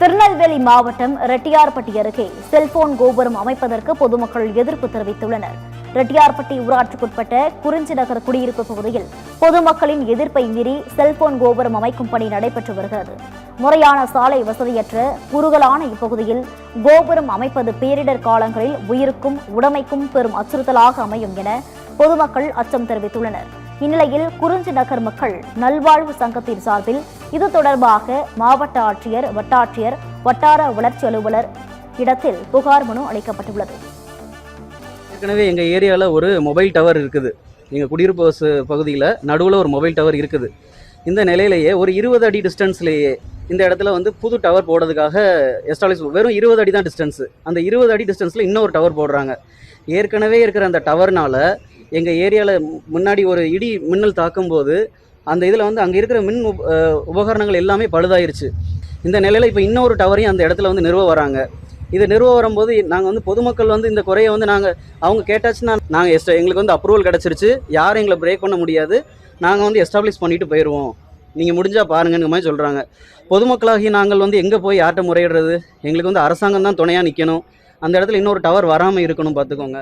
திருநெல்வேலி மாவட்டம் ரெட்டியார்பட்டி அருகே செல்போன் கோபுரம் அமைப்பதற்கு பொதுமக்கள் எதிர்ப்பு தெரிவித்துள்ளனர். ரெட்டியார்பட்டி ஊராட்சிக்குட்பட்ட குறிஞ்சி நகர் குடியிருப்பு பகுதியில் பொதுமக்களின் எதிர்ப்பை மீறி செல்போன் கோபுரம் அமைக்கும் பணி நடைபெற்று வருகிறது. முறையான சாலை வசதியற்ற குறுகலான இப்பகுதியில் கோபுரம் அமைப்பது பேரிடர் காலங்களில் உயிருக்கும் உடைமைக்கும் பெரும் அச்சுறுத்தலாக அமையும் என பொதுமக்கள் அச்சம் தெரிவித்துள்ளனர். இந்நிலையில் குறிஞ்சி நகர் மக்கள் நல்வாழ்வு சங்கத்தின் சார்பில் இது தொடர்பாக மாவட்ட ஆட்சியர், வட்டாட்சியர், வட்டார வளர்ச்சி அலுவலர் இடத்தில் புகார் மனு அளிக்கப்பட்டுள்ளது. ஏற்கனவே எங்கள் ஏரியாவில் ஒரு மொபைல் டவர் இருக்குது. எங்கள் குடியிருப்பு பகுதியில் நடுவில் ஒரு மொபைல் டவர் இருக்குது. இந்த நிலையிலேயே ஒரு 20 அடி டிஸ்டன்ஸ்லேயே இந்த இடத்துல புது டவர் போடுறதுக்காக எஸ்டாப்ளிஷ் வெறும் 20 அடி தான் டிஸ்டன்ஸு. அந்த 20 அடி டிஸ்டன்ஸில் இன்னொரு டவர் போடுறாங்க. ஏற்கனவே இருக்கிற அந்த டவர்னால் எங்கள் ஏரியாவில் முன்னாடி ஒரு இடி மின்னல் தாக்கும்போது அந்த இதில் அங்கே இருக்கிற மின் உபகரணங்கள் எல்லாமே பழுதாயிருச்சு. இந்த நிலையில் இப்போ இன்னொரு டவரையும் அந்த இடத்துல நிறுவ வராங்க. இது நிறுவ வரும்போது நாங்கள் பொதுமக்கள் இந்த குறையை நாங்கள் அவங்க கேட்டாச்சுன்னா நாங்கள் எங்களுக்கு அப்ரூவல் கிடச்சிருச்சு, யாரும் எங்களை பிரேக் பண்ண முடியாது, நாங்கள் எஸ்டாப்ளிஷ் பண்ணிட்டு போயிடுவோம், நீங்கள் முடிஞ்சால் பாருங்கன்னு மாதிரி சொல்கிறாங்க. பொதுமக்களாகி நாங்கள் எங்கே போய் யார்கிட்ட முறையிடுறது? எங்களுக்கு அரசாங்கம் தான் துணையாக நிற்கணும். அந்த இடத்துல இன்னொரு டவர் வராமல் இருக்கணும், பார்த்துக்கோங்க.